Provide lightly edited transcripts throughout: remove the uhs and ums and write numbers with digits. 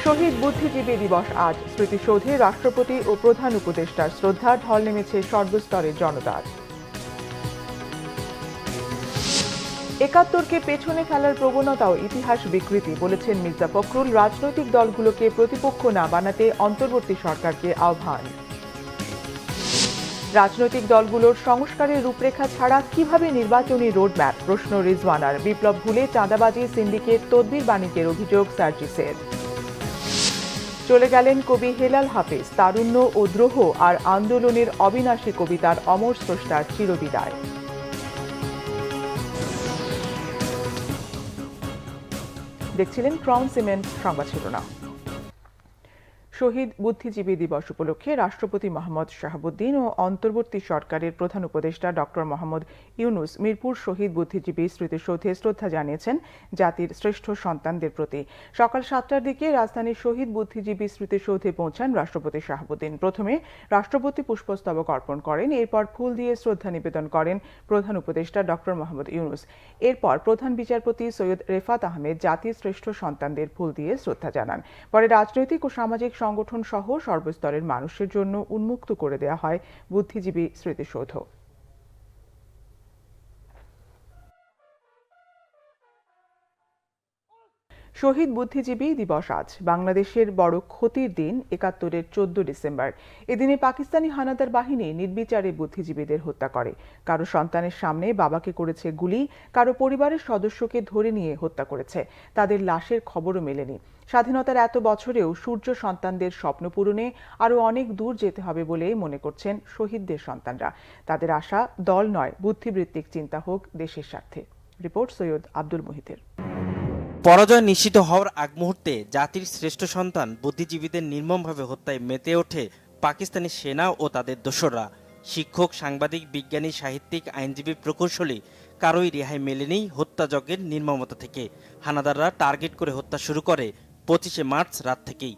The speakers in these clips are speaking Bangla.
শহীদ বুদ্ধিজীবী দিবস আজ। স্মৃতিসৌধে রাষ্ট্রপতি ও প্রধান উপদেষ্টার শ্রদ্ধা ঢল নেমেছে সর্বস্তরের জনতার। ৭১কে পেছনে ফেলার প্রবণতাও ইতিহাস বিকৃতি বলেছেন মির্জা ফখরুল। রাজনৈতিক দলগুলোকে প্রতিপক্ষ না বানাতে অন্তর্বর্তী সরকারকে আহ্বান। রাজনৈতিক দলগুলোর সংস্কারের রূপরেখা ছাড়া কিভাবে নির্বাচনী রোডম্যাপ? প্রশ্ন রিজওয়ানার। বিপ্লব ভুলে চাঁদাবাজি, সিন্ডিকেট, তদবির বাণিজ্যের অভিযোগ সার্জিসের। চলে গেলেন কবি হেলাল হাফেজ। তারুণ্য ও দ্রোহ আর আন্দোলনের অবিনাশী কবিতার অমর স্রষ্টার চিরবিদায়। দেখছিলেন ক্রাউন সিমেন্ট সংবাদ শিরোনাম। শহীদ বুদ্ধিজীবী দিবস উপলক্ষে রাষ্ট্রপতি মোহাম্মদ শাহাবুদ্দিন ও অন্তর্বর্তী সরকারের প্রধান উপদেষ্টা ডক্টর মোহাম্মদ ইউনুস মিরপুর শহীদ বুদ্ধিজীবী স্মৃতিসৌধে শ্রদ্ধা জানিয়েছেন জাতির শ্রেষ্ঠ সন্তানদের প্রতি। সকাল ৭টার দিকে রাজধানীর শহীদ বুদ্ধিজীবী স্মৃতিসৌধে পৌঁছান রাষ্ট্রপতি শাহাবুদ্দিন। প্রথমে রাষ্ট্রপতি পুষ্পস্তবক অর্পণ করেন, এরপর ফুল দিয়ে শ্রদ্ধা নিবেদন করেন প্রধান উপদেষ্টা ডক্টর মোহাম্মদ ইউনুস। এরপর প্রধান বিচারপতি সৈয়দ রেফাত আহমেদ জাতির শ্রেষ্ঠ সন্তানদের ফুল দিয়ে শ্রদ্ধা জানান। পরে রাজনৈতিক ও সামাজিক সংগঠন সহ সর্বস্তরের মানুষের জন্য উন্মুক্ত করে দেওয়া হয় বুদ্ধিজীবী স্মৃতিসৌধ। শহীদ বুদ্ধিজীবী দিবস আজ। বাংলাদেশের বড় ক্ষতির দিন ৭১-এর ১৪ ডিসেম্বর। এদিনে পাকিস্তানি হানাদার বাহিনী নির্বিচারে বুদ্ধিজীবীদের হত্যা করে। কারো সন্তানের সামনে বাবাকে করেছে গুলি, কারো পরিবারের সদস্যকে ধরে নিয়ে হত্যা করেছে। তাদের লাশের খবরও মেলেনি। স্বাধীনতার এত বছরেও সূর্য সন্তানদের স্বপ্ন পূরণে আরও অনেক দূর যেতে হবে বলে মনে করছেন শহীদদের সন্তানরা। তাদের আশা দল নয়, বুদ্ধিবৃত্তিক চিন্তা হোক দেশের স্বার্থে। রিপোর্ট সৈয়দ আব্দুল মুহিতের। পরাজয় নিশ্চিত হওয়ার আগ মুহূর্তে জাতির শ্রেষ্ঠ সন্তান বুদ্ধিজীবীদের নির্মমভাবে হত্যায় মেতে ওঠে পাকিস্তানি সেনা ও তাদের দোসররা। শিক্ষক, সাংবাদিক, বিজ্ঞানী, সাহিত্যিক, আইনজীবী, প্রকৌশলী কারোই রেহাই মেলেনি হত্যাযজ্ঞের নির্মমতা থেকে। হানাদাররা টার্গেট করে হত্যা শুরু করে ২৫শে মার্চ রাত থেকেই।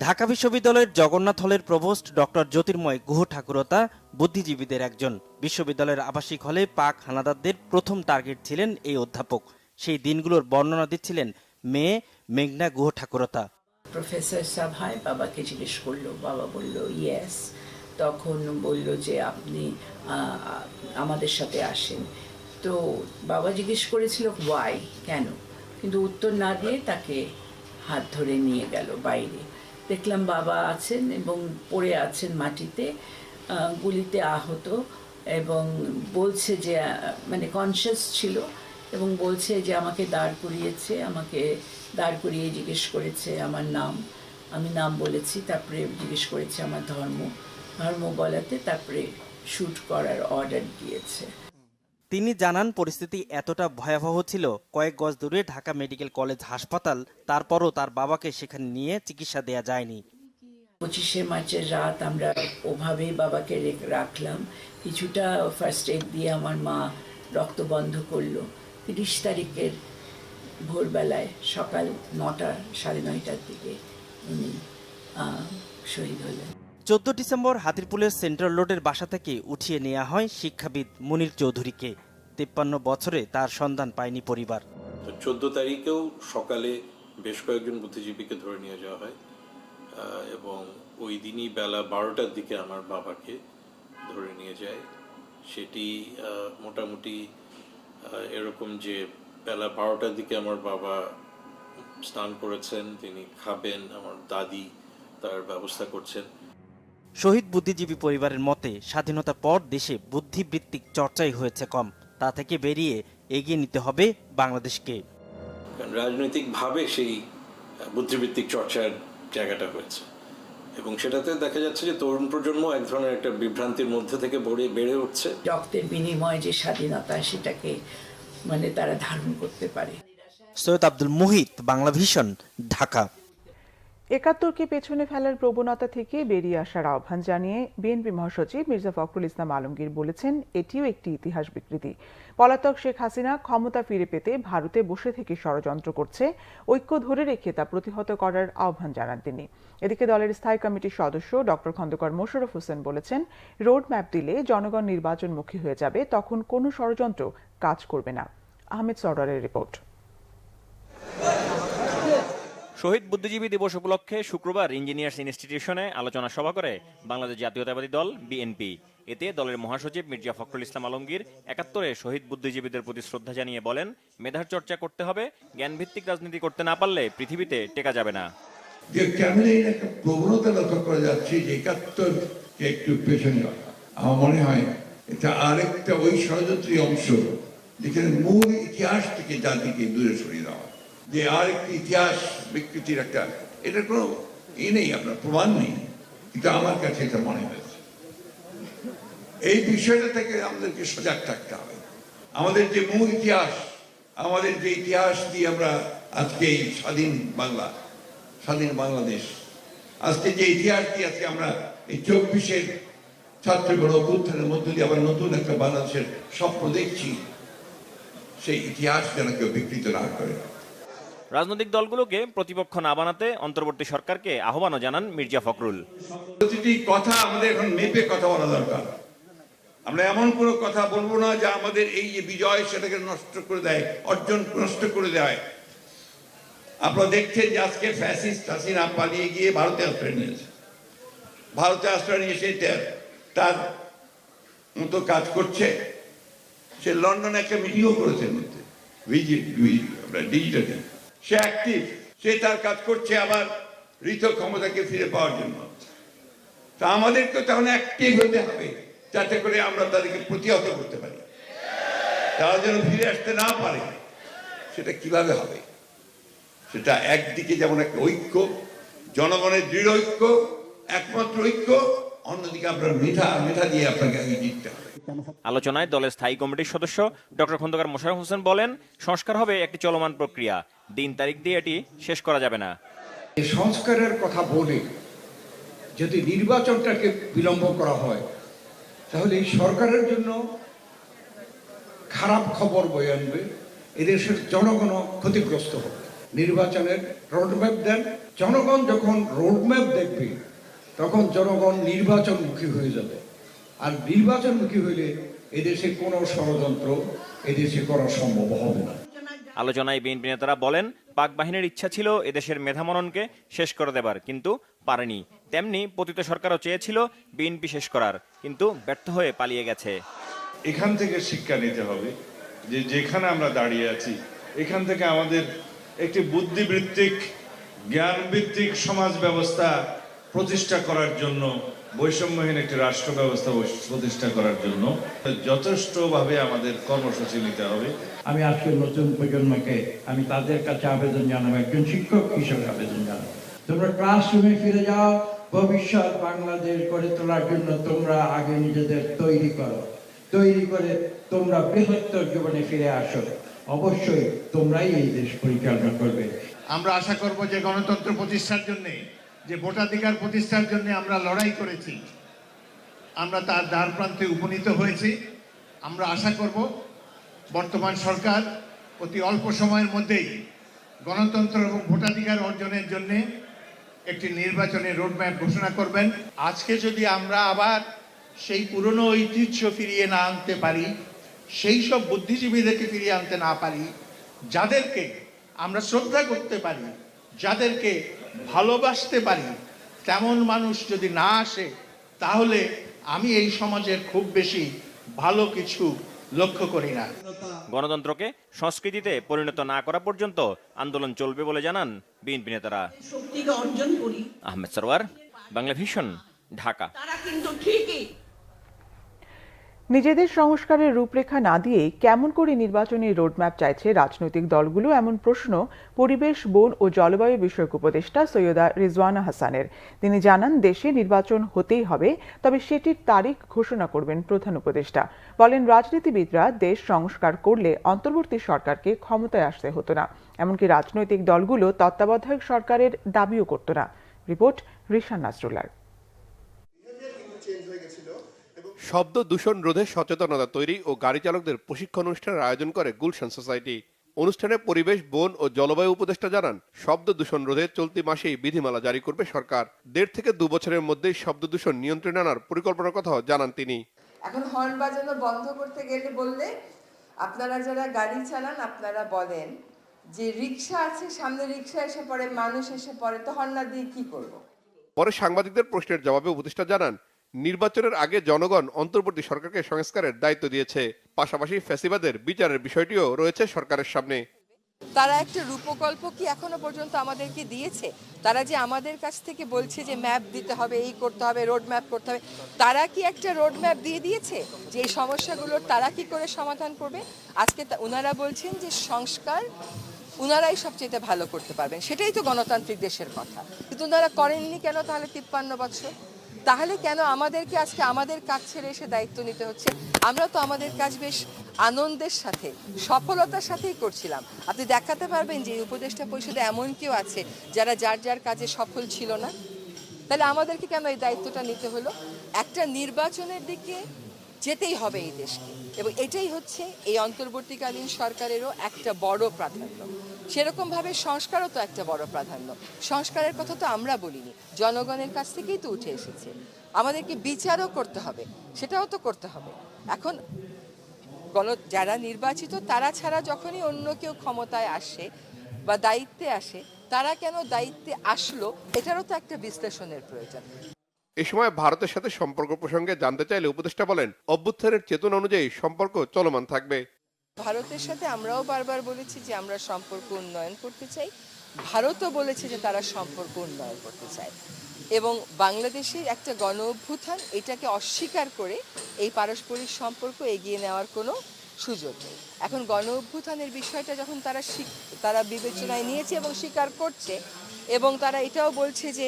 ঢাকা বিশ্ববিদ্যালয়ের জগন্নাথ হলের প্রভোস্ট ডক্টর জ্যোতির্ময় গুহ ঠাকুরতা বুদ্ধিজীবীদের একজন। বিশ্ববিদ্যালয়ের আবাসিক হলে পাক হানাদারদের প্রথম টার্গেট ছিলেন এই অধ্যাপক। সেই দিনগুলোর বর্ণনা দিচ্ছিলেন মেয়ে মেঘনা গুহ ঠাকুরতা। প্রফেসর সাভায় বাবাকে জিজ্ঞেস করলো, বাবা বলল ইয়েস। তখন বলল যে আপনি আমাদের সাথে আসেন। তো বাবা জিজ্ঞেস করেছিল ওয়াই, কেন, কিন্তু উত্তর না দিয়ে তাকে হাত ধরে নিয়ে গেল বাইরে। দেখলাম বাবা আছেন এবং পড়ে আছেন মাটিতে, গুলিতে আহত, এবং বলছে যে মানে কনসিয়াস ছিল এবং বলছে যে আমাকে দাঁড় করিয়েছে, আমাকে দাঁড় করিয়ে জিজ্ঞেস করেছে আমার নাম, আমি নাম বলেছি, তারপরে জিজ্ঞেস করেছে আমার ধর্ম বলাতে তারপরে শুট করার অর্ডার দিয়েছে। তিনি জানান পরিস্থিতি এতটা ভয়াবহ ছিল, কয়েক গজ দূরে ঢাকা মেডিকেল কলেজ হাসপাতাল, তারপরও তার বাবাকে সেখানে নিয়ে চিকিৎসা দেয়া যায়নি। ২৫শে মার্চের রাত আমরা ওভাবেই বাবাকে রাখলাম। কিছুটা ফার্স্ট এড দিয়ে আমার মা রক্ত বন্ধ করলো। ৩০ তারিখের ভোরবেলায় সকাল ৯টা, ৯:৩০টার দিকে উনি শহীদ হলেন। ১৪ ডিসেম্বর হাতিরপুলের সেন্ট্রাল রোডের বাসা থেকে উঠিয়ে নেওয়া হয় শিক্ষাবিদ মুনির চৌধুরীকে। ৫৩ বছরে তার সন্ধান পায়নি পরিবার। ১৪ তারিখেও সকালে বেশ কয়েকজন বুদ্ধিজীবীকে ধরে নিয়ে যাওয়া হয় এবং ওই দিনই বেলা ১২টার দিকে আমার বাবাকে ধরে নিয়ে যায়। সেটি মোটামুটি এরকম যে বেলা ১২টার দিকে আমার বাবা স্নান করেছেন, তিনি খাবেন, আমার দাদি তার ব্যবস্থা করছেন। শহীদ বুদ্ধিজীবী পরিবারের মতে স্বাধীনতার পর দেশে বুদ্ধিবৃত্তিক চর্চাই হয়েছে কম। তা থেকে বেরিয়ে এগিয়ে নিতে হবে বাংলাদেশকে। রাজনৈতিকভাবে সেই বুদ্ধিবৃত্তিক চর্চার জায়গাটা হয়েছে এবং সেটাতে দেখা যাচ্ছে যে তরুণ প্রজন্ম এক ধরনের একটা বিভ্রান্তির মধ্যে থেকে বেড়ে উঠছে। রক্তের বিনিময়ে যে স্বাধীনতা, সেটাকে মানে তারা ধারণ করতে পারে। সৈয়দ আব্দুল মুহিত, বাংলা ভিশন, ঢাকা। ৭১কে পেছনে ফেলার প্রবণতা থেকে বেরিয়ে আসার আহ্বান জানিয়ে বিএনপি মহাসচিব মির্জা ফখরুল ইসলাম আলমগীর বলেছেন, এটিও একটি ইতিহাস বিকৃতি। পলাতক শেখ হাসিনা ক্ষমতা ফিরে পেতে ভারতে বসে থেকে ষড়যন্ত্র করছে, ঐক্য ধরে রেখে তা প্রতিহত করার আহ্বান জানান তিনি। এদিকে দলের স্থায়ী কমিটির সদস্য ডক্টর খন্দকার মোশাররফ হোসেন বলেছেন, রোড ম্যাপ দিলে জনগণ নির্বাচনমুখী হয়ে যাবে, তখন কোনো ষড়যন্ত্র কাজ করবে না। আহমেদ সরওয়ারের রিপোর্ট। শহীদ বুদ্ধিজীবী দিবস উপলক্ষে শুক্রবার ইঞ্জিনিয়ার্স ইনস্টিটিউশনে আলোচনা সভা করে বাংলাদেশ জাতীয়তাবাদী দল বিএনপি। এতে দলের মহাসচিব মির্জা ফখরুল ইসলাম আলমগীর ৭১-এ শহীদ বুদ্ধিজীবীদের প্রতি শ্রদ্ধা জানিয়ে বলেন, মেধার চর্চা করতে হবে, জ্ঞানভিত্তিক রাজনীতি করতে না পারলে পৃথিবীতে টেকা যাবে না। যে কেমন একটা প্রবণতা লক্ষ্য করা যাচ্ছে যে ৭১-কে একটু পেছনে রাখা, আমার মনে হয় এটা আরেকটা ওই ষড়যন্ত্রী অংশ যেখানে মূল ইতিহাস থেকে জাতিকে দূরে সরিয়ে দেওয়া, যে আরেকটি ইতিহাস বিকৃতির একটা, এটার কোনো নেই, আপনার প্রমাণ নেই, কিন্তু আমার কাছে এটা মনে হয়েছে। এই বিষয়টা থেকে আমাদেরকে সজাগ থাকতে হবে। আমাদের যে মূল ইতিহাস, আমাদের যে ইতিহাস দিয়ে আমরা আজকে এই স্বাধীন বাংলাদেশ, আজকে যে ইতিহাস দিয়ে আজকে আমরা এই ২৪-এর ছাত্র গণ অভ্যুত্থানের মধ্য দিয়ে আবার নতুন একটা বাংলাদেশের স্বপ্ন দেখছি, সেই ইতিহাস যেন কেউ বিকৃত না করে। রাজনৈতিক দলগুলোকে প্রতিপক্ষ না বানাতে অন্তর্বর্তী সরকারকে আহ্বানও জানান মির্জা ফখরুল। প্রতিটি কথা আমাদের এখন মেপে কথা বলা দরকার। আমরা এমন কোনো কথা বলবো না যা আমাদের এই যে বিজয় সেটাকে নষ্ট করে দেয়, অর্জন নষ্ট করে দেয়। আপনারা দেখছেন যে আজকে ফ্যাসিস্ট হাসিনা পালিয়ে গিয়ে ভারতে আশ্রয় নিয়েছে। ভারতে আশ্রয় নিয়ে সে তার মতো কাজ করছে। সে লন্ডনে একটা মিটিংও করেছে ডিজিটালি, সে অ্যাক্টিভ, সে তার কাজ করছে আবার ঋত ক্ষমতাকে ফিরে পাওয়ার জন্য। তা আমাদেরকে তখন অ্যাক্টিভ হতে হবে যাতে করে আমরা তাদেরকে প্রতিহত করতে পারি। তারা যেন ফিরে আসতে না পারে, সেটা কিভাবে হবে? সেটা একদিকে যেমন একটা ঐক্য, জনগণের দৃঢ় ঐক্য, একমাত্র ঐক্য, অন্যদিকে আপনার মেধা দিয়ে আপনাকে আগে জিততে হবে। আলোচনায় দলের স্থায়ী কমিটির সদস্য ডক্টর খন্দকার মোশাররফ হোসেন বলেন, সংস্কার হবে একটি চলমান প্রক্রিয়া, দিন তারিখ দিয়ে এটি শেষ করা যাবে না। এই সংস্কারের কথা বলে যদি নির্বাচনটাকে বিলম্ব করা হয়, তাহলে এই সরকারের জন্য খারাপ খবর বয়ে আনবে, এদেশের জনগণ ক্ষতিগ্রস্ত হবে। নির্বাচনের রোডম্যাপ দেন, জনগণ যখন রোডম্যাপ দেখবে তখন জনগণ নির্বাচনমুখী হয়ে যাবে। আর নির্বাচনমুখী হইলে এদেশে কোনো ষড়যন্ত্র এদেশে করা সম্ভব হবে না। আলোচনায় বিএনপি নেতারা বলেন, পাক বাহিনীর ইচ্ছা ছিল এদেশের মেধামননকে শেষ করে দেবার, কিন্তু পারেনি। তেমনি পতিত সরকারও চেয়েছিল বিএনপি শেষ করার, কিন্তু ব্যর্থ হয়ে পালিয়ে গেছে। এখান থেকে শিক্ষা নিতে হবে যে যেখানে আমরা দাঁড়িয়ে আছি, এখান থেকে আমাদের একটি বুদ্ধিবৃত্তিক জ্ঞানভিত্তিক সমাজ ব্যবস্থা প্রতিষ্ঠা করার জন্য, বৈষম্যহীন একটি রাষ্ট্র ব্যবস্থা প্রতিষ্ঠা করার জন্য যথেষ্টভাবে আমাদের কর্মসূচি নিতে হবে। আমি আজকে নতুন প্রজন্মকে আমি তাদের কাছে আবেদন জানাবো, একজন শিক্ষক হিসেবে আবেদন জানাবো, তোমরা ক্লাসরুমে ফিরে যাও, ভবিষ্যৎ বাংলাদেশ গড়ে তোলার জন্য তোমরা আগে নিজেদের তৈরি করে তোমরা বৃহত্তর জীবনে ফিরে আসো। অবশ্যই তোমরাই এই দেশ পরিচালনা করবে। আমরা আশা করব যে গণতন্ত্র প্রতিষ্ঠার জন্য, যে ভোটাধিকার প্রতিষ্ঠার জন্য আমরা লড়াই করেছি, আমরা তার দ্বার প্রান্তে উপনীত হয়েছি। আমরা আশা করব বর্তমান সরকার অতি অল্প সময়ের মধ্যেই গণতন্ত্র এবং ভোটাধিকার অর্জনের জন্য একটি নির্বাচনের রোডম্যাপ ঘোষণা করবেন। আজকে যদি আমরা আবার সেই পুরনো ঐতিহ্য ফিরিয়ে না আনতে পারি, সেই সব বুদ্ধিজীবীদেরকে ফিরিয়ে আনতে না পারি, যাদেরকে আমরা শ্রদ্ধা করতে পারি, যাদেরকে ভালোবাসতে পারি, তেমন মানুষ যদি না আসে, তাহলে আমি এই সমাজের খুব বেশি ভালো কিছু লক্ষ্য করি না। গণতন্ত্রকে সংস্কৃতিতে পরিণত না করা পর্যন্ত আন্দোলন চলবে বলে জানান বিএনপি নেতারা। আহমেদ সরওয়ার, বাংলা ভিশন, ঢাকা। নিজেদের সংস্কারের রূপরেখা না দিয়েই কেমন করে নির্বাচনী রোডম্যাপ চাইছে রাজনৈতিক দলগুলো, এমন প্রশ্ন পরিবেশ, বন ও জলবায়ু বিষয়ক উপদেষ্টা সৈয়দা রিজওয়ানা হাসানের। তিনি জানান, দেশে নির্বাচন হতেই হবে, তবে সেটির তারিখ ঘোষণা করবেন প্রধান উপদেষ্টা। বলেন, রাজনীতিবিদরা দেশ সংস্কার করলে অন্তর্বর্তী সরকারকে ক্ষমতায় আসতে হতো না, এমনকি রাজনৈতিক দলগুলো তত্ত্বাবধায়ক সরকারের দাবিও করত না। রিপোর্ট রিশান নাসরুল্লাহ। শব্দ দূষণ রোধে সচেতনতা তৈরি ও গাড়ি চালকদের প্রশিক্ষণ অনুষ্ঠানের আয়োজন করে গুলশান সোসাইটি। অনুষ্ঠানে পরিবেশ, বন ও জলবায়ু উপদেষ্টা জানান, শব্দ দূষণ রোধে চলতি মাসেই বিধিমালা জারি করবে সরকার। 1.5 থেকে 2 বছরের মধ্যেই শব্দ দূষণ নিয়ন্ত্রণে আনার পরিকল্পনার কথাও জানান তিনি। এখন হর্ন বাজানো বন্ধ করতে গেলে বললে আপনারা যারা গাড়ি চালান আপনারা বলেন যে রিক্সা আছে, সামনে রিক্সা এসে পড়ে, মানুষ এসে পড়ে, তো হর্না দিয়ে কি করব? পরে সাংবাদিকদের প্রশ্নের জবাবে উপদেষ্টা জানান, নির্বাচনের আগে জনগণ অন্তর্বর্তী সরকারকে সংস্কারের দায়িত্ব দিয়েছে, পাশাপাশি ফ্যাসিবাদের বিচারের বিষয়টিও রয়েছে সরকারের সামনে। তারা একটা রূপকল্প কি এখনো পর্যন্ত আমাদেরকে দিয়েছে? তারা যে আমাদের কাছ থেকে বলছে যে ম্যাপ দিতে হবে, এই করতে হবে, রোড ম্যাপ করতে হবে, তারা কি একটা রোড ম্যাপ দিয়ে দিয়েছে যে এই সমস্যাগুলোর তারা কি করে সমাধান করবে? আজকে ওনারা বলছেন যে সংস্কার ওনারাই সবচেয়ে ভালো করতে পারবেন, সেটাই তো গণতান্ত্রিক দেশের কথা, কিন্তু ওনারা করেননি কেন তাহলে 53 বছর? তাহলে কেন আমাদেরকে আজকে আমাদের কাজ ছেড়ে এসে দায়িত্ব নিতে হচ্ছে? আমরা তো আমাদের কাজ বেশ আনন্দের সাথে, সফলতার সাথেই করছিলাম। আপনি দেখাতে পারবেন যে উপদেষ্টা পরিষদে এমন কেউ আছে যারা যার যার কাজে সফল ছিল না? তাহলে আমাদেরকে কেন এই দায়িত্বটা নিতে হলো? একটা নির্বাচনের দিকে যেতেই হবে এই দেশকে, এবং এটাই হচ্ছে এই অন্তর্বর্তীকালীন সরকারেরও একটা বড় প্রাধান্য। সেরকমভাবে সংস্কারও তো একটা বড় প্রাধান্য। সংস্কারের কথা তো আমরা বলিনি, জনগণের কাছ থেকেই তো উঠে এসেছে। আমাদেরকে বিচারও করতে হবে, সেটাও তো করতে হবে। এখন যারা নির্বাচিত তারা ছাড়া যখনই অন্য কেউ ক্ষমতায় আসে বা দায়িত্বে আসে, তারা কেন দায়িত্বে আসলো এটারও তো একটা বিশ্লেষণের প্রয়োজন। এ সময় ভারতের সাথে সম্পর্ক প্রসঙ্গে জানতে চাইলে উপদেষ্টা বলেন, অভ্যুত্থানের চেতনা অনুযায়ী সম্পর্ক চলমান থাকবে। ভারতের সাথে আমরাও বারবার বলেছি যে আমরা সম্পর্ক উন্নয়ন করতে চাই, ভারতও বলেছে যে তারা সম্পর্ক উন্নয়ন করতে চায়, এবং বাংলাদেশের একটা গণ অভ্যুত্থান এটাকে অস্বীকার করে এই পারস্পরিক সম্পর্ক এগিয়ে নেওয়ার কোনো সুযোগ নেই। এখন গণ অভ্যুত্থানের বিষয়টা যখন তারা বিবেচনায় নিয়েছে এবং স্বীকার করছে, এবং তারা এটাও বলছে যে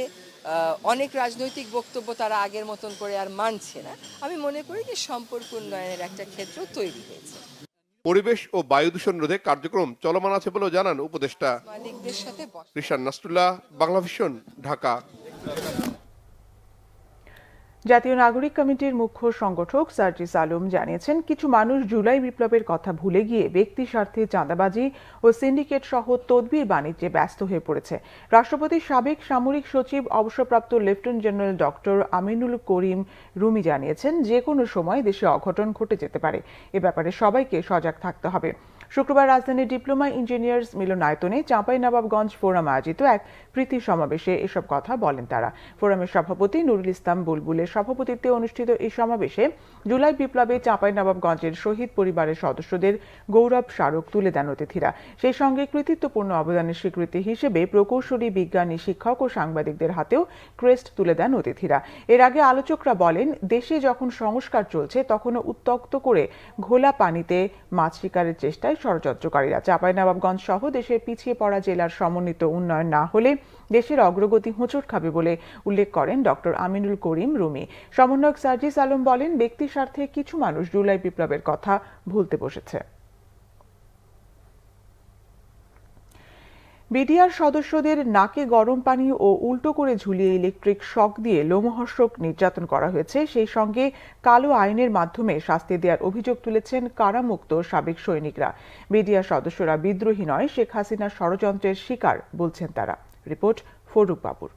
অনেক রাজনৈতিক বক্তব্য তারা আগের মতন করে আর মানছে না, আমি মনে করি যে সম্পর্ক উন্নয়নের একটা ক্ষেত্র তৈরি হয়েছে। পরিবেশ ও বায়ু দূষণ রোধে কার্যক্রম চলমান আছে বলেও জানান উপদেষ্টা। মালিকদের সাথে রিশান নাসরুল্লাহ, বাংলাভিশন, ঢাকা। জাতীয় নাগরিক কমিটির মুখ্য সংগঠক সার্জিস আলম জানিয়েছেন, কিছু মানুষ জুলাই বিপ্লবের কথা ভুলে গিয়ে ব্যক্তি স্বার্থে চাঁদাবাজি ও সিন্ডিকেট সহ তদবির বাণিজ্যে ব্যস্ত হয়ে পড়েছে। রাষ্ট্রপতির সাবেক সামরিক সচিব অবসরপ্রাপ্ত লেফটেন্যান্ট জেনারেল ডক্টর আমিনুল করিম রুমি জানিয়েছেন, যে কোনো সময় দেশে অঘটন ঘটে যেতে পারে, এ ব্যাপারে সবাইকে সজাগ থাকতে হবে। শুক্রবার রাজধানীর ডিপ্লোমা ইঞ্জিনিয়ার্স মিলনায়তনে চাঁপাইনবাবগঞ্জ ফোরাম আয়োজিত এক প্রীতি সমাবেশে এসব কথা বলেন তারা। ফোরামের সভাপতি নুরুল ইসলাম বুলবুলের সভাপতিত্বে অনুষ্ঠিত এই সমাবেশে জুলাই বিপ্লবে চাঁপাইনবাবগঞ্জের শহীদ পরিবারের সদস্যদের গৌরব স্মারক তুলে দেন অতিথিরা। সেই সঙ্গে কৃতিত্বপূর্ণ অবদানের স্বীকৃতি হিসেবে প্রকৌশলী, বিজ্ঞানী, শিক্ষক ও সাংবাদিকদের হাতেও ক্রেস্ট তুলে দেন অতিথিরা। এর আগে আলোচকরা বলেন, দেশে যখন সংস্কার চলছে তখনও উত্তক্ত করে ঘোলা পানিতে মাছ শিকারের চেষ্টায় ষড়যন্ত্রকারীরা। চাঁপাইনবাবগঞ্জ সহ দেশের পিছিয়ে পড়া জেলার সমন্বিত উন্নয়ন না হলে দেশের অগ্রগতি হোঁচট খাবে বলে উল্লেখ করেন ডক্টর আমিনুল করিম রুমি। সমন্বয়ক সার্জিস আলম বলেন, ব্যক্তি স্বার্থে কিছু মানুষ জুলাই বিপ্লবের কথা ভুলতে বসেছে। বিডিআর সদস্যদের নাকে গরম পানি ও উল্টো করে ঝুলিয়ে ইলেকট্রিক শক দিয়ে লোমহর্ষক নির্যাতন করা হয়েছে। সেই সঙ্গে কালো আইনের মাধ্যমে শাস্তি দেওয়ার অভিযোগ তুলেছেন কারামুক্ত সাবেক সৈনিকরা। বিডিআর সদস্যরা বিদ্রোহী নয়, শেখ হাসিনার ষড়যন্ত্রের শিকার বলছেন তারা। রিপোর্ট ফরুক বাবুর।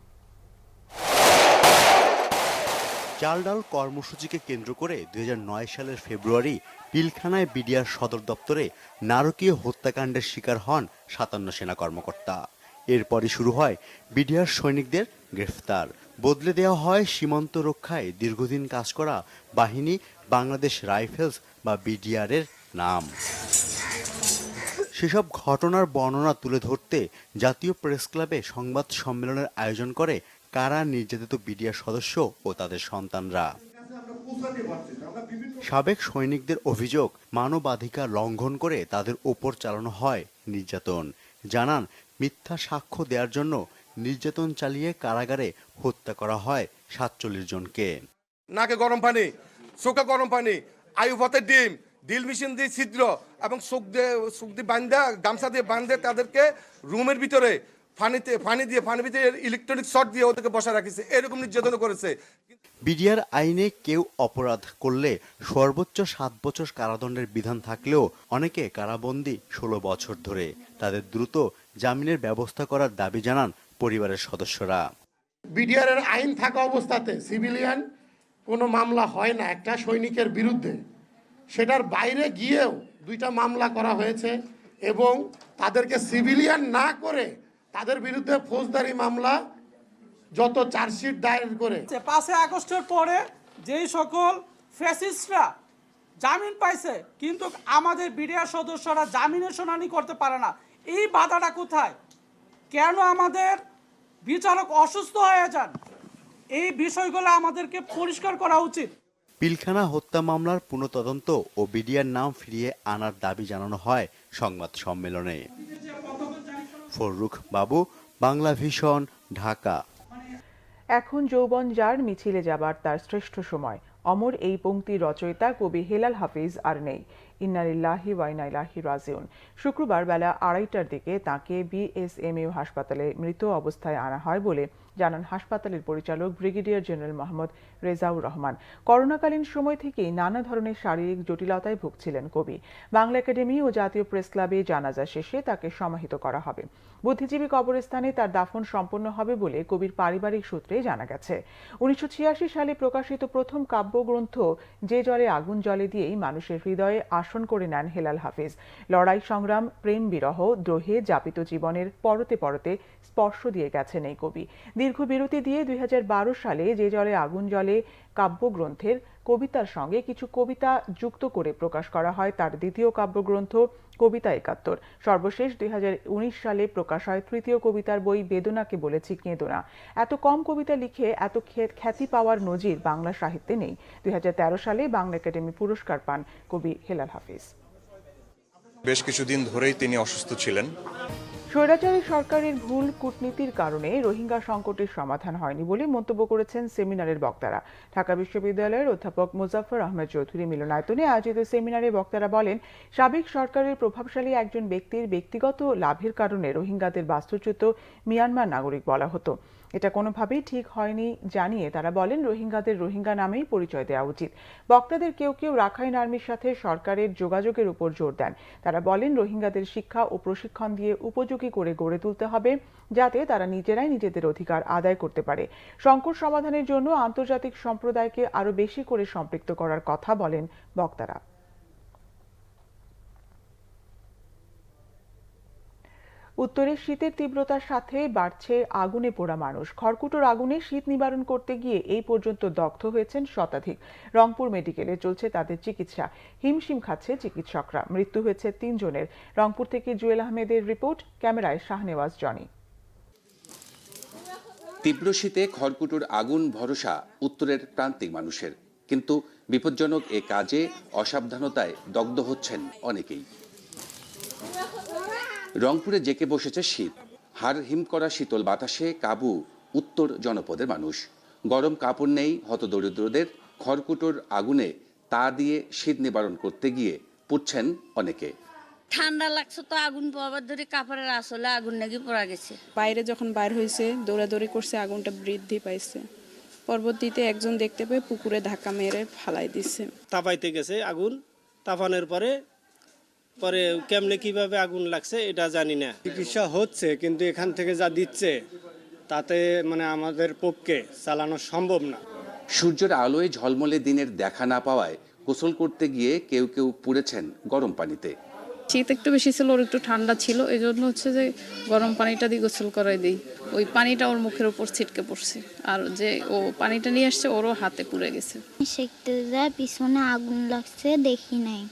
চাল ডাল কর্মসূচিকে কেন্দ্র করে 2009 সালের ফেব্রুয়ারি পিলখানায় বিডিআর সদর দপ্তরে নারকীয় হত্যাকাণ্ডের শিকার হন 57 সেনা কর্মকর্তা। এরপরই শুরু হয় বিডিআর সৈনিকদের গ্রেফতার। বদলে দেওয়া হয় সীমান্ত রক্ষায় দীর্ঘদিন কাজ করা বাহিনী বাংলাদেশ রাইফেলস বা বিডিআরের নাম। সেসব ঘটনার বর্ণনা তুলে ধরতে জাতীয় প্রেস ক্লাবে সংবাদ সম্মেলনের আয়োজন করে কারা নির্যাতিত বিডিআর সদস্য ও তাদের সন্তানরা। সাবেক সৈনিকদের অভিযোগ, মানবাধিকার লঙ্ঘন করে তাদের ওপর চালানো হয় নির্যাতন। জানান, মিথ্যা সাক্ষ্য দেওয়ার জন্য নির্যাতন চালিয়ে কারাগারে হত্যা করা হয় 47 জনকে। নাকে গরম পানি, চোখে গরম পানি, আয়ু পথের ডিম, ডিল মেশিন দিয়ে ছিদ্র এবং চোখ দিয়ে বান্ধা, গামছা দিয়ে বান্ধে তাদেরকে রুমের ভিতরে পানির ভিতরে ইলেকট্রনিক শর্ট দিয়ে ওদেরকে বসা রাখিছে। এরকম নির্যাতন করেছে। বিডিআর আইনে কেউ অপরাধ করলে সর্বোচ্চ 7 বছর কারাদণ্ডের বিধান থাকলেও অনেকে কারাবন্দী 16 বছর ধরে। তাদের দ্রুত জামিনের ব্যবস্থা করার দাবি জানান পরিবারের সদস্যরা। বিডিআর এর আইন থাকা অবস্থাতে সিভিলিয়ান কোনো মামলা হয় না একটা সৈনিকের বিরুদ্ধে, সেটার বাইরে গিয়েও 2টা মামলা করা হয়েছে এবং তাদেরকে সিভিলিয়ান না করে তাদের বিরুদ্ধে ফৌজদারি মামলা যত চার্জশিট দায়ের করে 5 আগস্টের পরে যেই সকল ফ্যাসিস্টরা জামিন পাইছে কিন্তু আমাদের বিডিআর সদস্যরা জামিনের শুনানি করতে পারে না, এই বাধাটা কোথায়? কেন আমাদের বিচারক অসুস্থ হয়ে যান? এই বিষয়গুলো আমাদেরকে পরিষ্কার করা উচিত। পিলখানা হত্যা মামলার পুনঃতদন্ত ও বিডিআর নাম ফিরিয়ে আনার দাবি জানানো হয় সংবাদ সম্মেলনে। ফররুখ বাবু, বাংলা ভিশন, ঢাকা। এখন যৌবন যার মিছিলে যাবার তার শ্রেষ্ঠ সময়। অমর এই পংক্তি রচয়িতা কবি হেলাল হাফিজ আর নেই। ইন্না লিল্লাহি ওয়া ইন্না ইলাইহি রাজিউন। শুক্রবার বেলা 2:30টার দিকে তাঁকে বিএসএমইউ হাসপাতালে মৃত অবস্থায় আনা হয় বলে জানান হাসপাতালের পরিচালক ব্রিগেডিয়ার জেনারেল মোহাম্মদ রেজাউর রহমান। করোনাকালীন সময় থেকেই নানা ধরনের শারীরিক জটিলতায় ভুগছিলেন কবি। বাংলা একাডেমি ও জাতীয় প্রেস ক্লাবে জানাজা শেষে তাকে সমাহিত করা হবে। বুদ্ধিজীবী কবরস্থানে তার দাফন সম্পন্ন হবে বলে কবির পারিবারিক সূত্রে জানা গেছে। 1986 সালে প্রকাশিত প্রথম কাব্যগ্রন্থ যে জলে আগুন জলে দিয়েই মানুষের হৃদয়ে আসন করে নেন হেলাল হাফিজ। লড়াই সংগ্রাম, প্রেম বিরহ, দ্রোহে যাপিত জীবনের পরতে পরতে স্পর্শ দিয়ে গেছেন এই কবি। দীর্ঘ বিরতি দিয়ে 2012 সালে যে জলে আগুন জলে কাব্যগ্রন্থের কবিতার সঙ্গে কিছু কবিতা যুক্ত করে প্রকাশ করা হয় তার দ্বিতীয় কাব্যগ্রন্থ কবিতা 71। সর্বশেষ 2019 সালে প্রকাশ হয় তৃতীয় কবিতার বই বেদনাকে বলেছি কেঁদো না। এত কম কবিতা লিখে এত খ্যাতি পাওয়ার নজির বাংলা সাহিত্যে নেই। 2013 সালে বাংলা একাডেমি পুরস্কার পান কবি হেলাল হাফিজ। বেশ কিছুদিন ধরেই তিনি অসুস্থ ছিলেন। স্বৈরাচারী সরকারের ভুল কূটনীতির কারণে রোহিঙ্গা সংকটের সমাধান হয়নি বলে মন্তব্য করেছেন সেমিনারের বক্তারা। ঢাকা বিশ্ববিদ্যালয়ের অধ্যাপক মোজাফফর আহমেদ চৌধুরী মিলনায়তনে আয়োজিত সেমিনারে বক্তারা বলেন, সাবেক সরকারের প্রভাবশালী একজন ব্যক্তির ব্যক্তিগত লাভের কারণে রোহিঙ্গাদের বাস্তুচ্যুত মিয়ানমার নাগরিক বলা হতো। এটা কোনোভাবেই ঠিক হয়নি জানিয়ে তারা বলেন, রোহিঙ্গাদের রোহিঙ্গা নামেই পরিচয় দেওয়া উচিত। বক্তাদের কেউ কেউ রাখাইন আর্মির সাথে সরকারের যোগাযোগের উপর জোর দেন। তারা বলেন, রোহিঙ্গাদের শিক্ষা ও প্রশিক্ষণ দিয়ে উপযোগী করে গড়ে তুলতে হবে যাতে তারা নিজেরাই নিজেদের অধিকার আদায় করতে পারে। সংকট সমাধানের জন্য আন্তর্জাতিক সম্প্রদায়কে আরও বেশি করে সম্পৃক্ত করার কথা বলেন বক্তারা। উত্তরে শীতের তীব্রতার সাথে বাড়ছে আগুনে পোড়া মানুষ। খড়কুটোর আগুনে শীত নিবারণ করতে গিয়ে এই পর্যন্ত দগ্ধ হয়েছেন শতাধিক। রংপুর মেডিকেলে চলছে তাদের চিকিৎসা। হিমশিম খাচ্ছে চিকিৎসকরা। মৃত্যু হয়েছে 3 জনের। রংপুর থেকে জুয়েল আহমেদের রিপোর্ট, ক্যামেরায় শাহনেওয়াজ জনি। তীব্র শীতে খড়কুটোর আগুন ভরসা উত্তরের প্রান্তিক মানুষের, কিন্তু বিপজ্জনক এ কাজে অসাবধানতায় দগ্ধ হচ্ছেন অনেকেই। রংপুরে জেঁকে বসেছে শীত। হাড় হিম করা শীতল বাতাসে কাবু উত্তর জনপদের মানুষ। গরম কাপড় নেই হতদরিদ্রদের। খড়কুটোর আগুনে তা দিয়ে শীত নিবারণ করতে গিয়ে পুড়ছেন অনেকে। ঠান্ডা লাগছে তো আগুন পাওয়ার ধরে কাপড়ের আসলে আগুন নাকি পড়া গেছে। বাইরে যখন বাইর হয়েছে দৌড়াদৌড়ি করছে, আগুনটা বৃদ্ধি পাইছে। পরবর্তীতে একজন দেখতে পেয়ে পুকুরে ধাক্কা মেরে ফালাই দিচ্ছে। তাপাইতে গেছে আগুন, তাপানোর পরে কেমনে কিভাবে আগুন লাগছে এটা জানি না। চিকিৎসা হচ্ছে কিন্তু এখান থেকে যা দিচ্ছে তাতে আমাদের পক্ষে চালানো সম্ভব না। সূর্যের আলোয় ঝলমলে দিনের দেখা না পাওয়ায় গোসল করতে গিয়ে কেউ কেউ পুড়েছেন গরম পানিতে। শীত একটু বেশি ছিল, ওর একটু ঠান্ডা ছিল, এই জন্য হচ্ছে যে গরম পানিটা দিয়ে গোসল করাই দিই। ওই পানিটা ওর মুখের উপর ছিটকে পড়ছে, আর যে ও পানিটা নিয়ে আসছে ওরও হাতে পুড়ে গেছে। সেকতে যায় পিছনে আগুন লাগছে, দেখি নাই,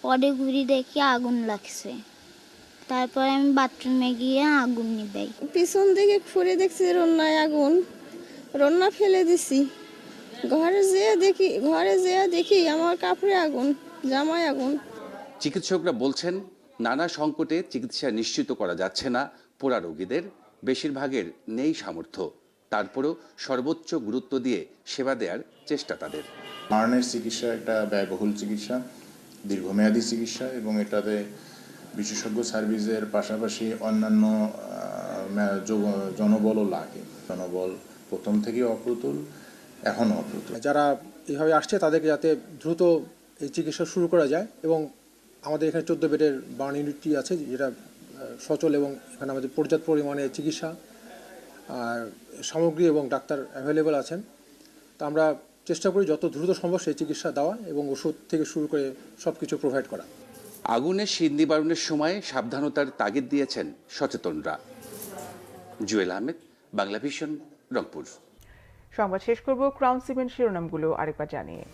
পরে ঘুরি দেখি আগুন লাগছে। তারপরে আমি বাথরুমে গিয়ে আগুন নিবাই। পিছন দিকে ঘুরে দেখছি রন্নায় আগুন, রন্না ফেলে দিছি। ঘরে যেয়ে দেখি আমার কাপড়ে আগুন, জামায় আগুন। চিকিৎসকরা বলছেন, নানা সংকটে চিকিৎসা নিশ্চিত করা যাচ্ছে না পোড়া রোগীদের। বেশিরভাগের নেই সামর্থ্য। তারপরও সর্বোচ্চ গুরুত্ব দিয়ে সেবা দেওয়ার চেষ্টা তাদের। মারণের চিকিৎসা একটা ব্যয়বহুল চিকিৎসা, দীর্ঘমেয়াদী চিকিৎসা, এবং এটাতে বিশেষজ্ঞ সার্ভিসের পাশাপাশি অন্যান্য জনবলও লাগে। জনবল প্রথম থেকেই অপ্রতুল, এখনও অপ্রতুল। যারা এইভাবে আসছে তাদেরকে যাতে দ্রুত এই চিকিৎসা শুরু করা যায়, এবং আমাদের এখানে 14 বেডের বার্ন ইউনিটটি আছে যেটা সচল, এবং এখানে আমাদের পর্যাপ্ত পরিমাণে চিকিৎসা আর সামগ্রী এবং ডাক্তার অ্যাভেলেবেল আছেন। তো আমরা চেষ্টা করি যত দ্রুত সম্ভব সেই চিকিৎসা দেওয়া এবং ওষুধ থেকে শুরু করে সব কিছু প্রোভাইড করা। আগুনে শীত নিবারণের সময় সাবধানতার তাগিদ দিয়েছেন সচেতনরা। জুয়েল আহমেদ, বাংলা ভিশন, রংপুর। সংবাদ শেষ করব ক্রাউন সিমেন্ট শিরোনামগুলো আরেকবার জানিয়ে।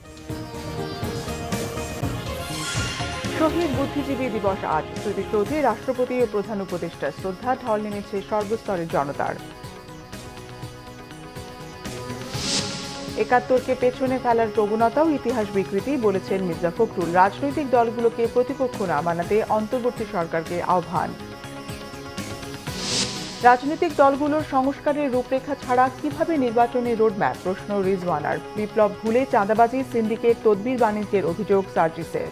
শহীদ বুদ্ধিজীবী দিবস আজ। স্মৃতিসৌধে রাষ্ট্রপতি ও প্রধান উপদেষ্টা শ্রদ্ধা ঢল নেমেছে সর্বস্তরের জনতার। ৭১কে পেছনে ফেলার প্রবণতাও ইতিহাস বিকৃতি বলেছেন মির্জা ফখরুল। রাজনৈতিক দলগুলোকে প্রতিপক্ষ না বানাতে অন্তর্বর্তী সরকারকে আহ্বান। রাজনৈতিক দলগুলোর সংস্কারের রূপরেখা ছাড়া কিভাবে নির্বাচনী রোডম্যাপ? প্রশ্ন রিজওয়ানার। বিপ্লব ভুলে চাঁদাবাজি, সিন্ডিকেট, তদবির বাণিজ্যের অভিযোগ সার্জিসের।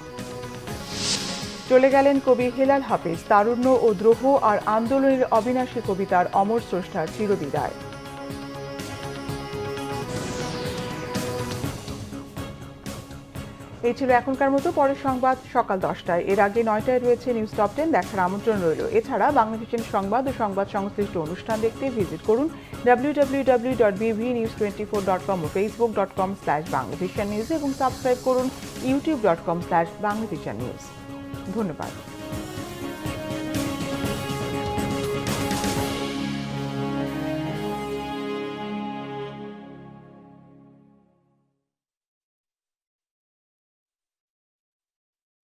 চলে গেলেন কবি হেলাল হাফিজ। তারুণ্য ও দ্রোহ আর আন্দোলনের অবিনাশী কবিতার অমর স্রষ্টার চিরবিদায়। এই ছিল এখনকার মতো। পরের সংবাদ সকাল 10টায়। এর আগে 9টায় রয়েছে নিউজ টপ 10 দেখার আমন্ত্রণ রইল। এছাড়া বাংলাদেশের সংবাদ ও সংবাদ সংশ্লিষ্ট অনুষ্ঠান দেখতে ভিজিট করুন www.bvnews24.com ও facebook.com/banglavishannews এবং সাবস্ক্রাইব করুন youtube.com/banglavishannews। ধন্যবাদ।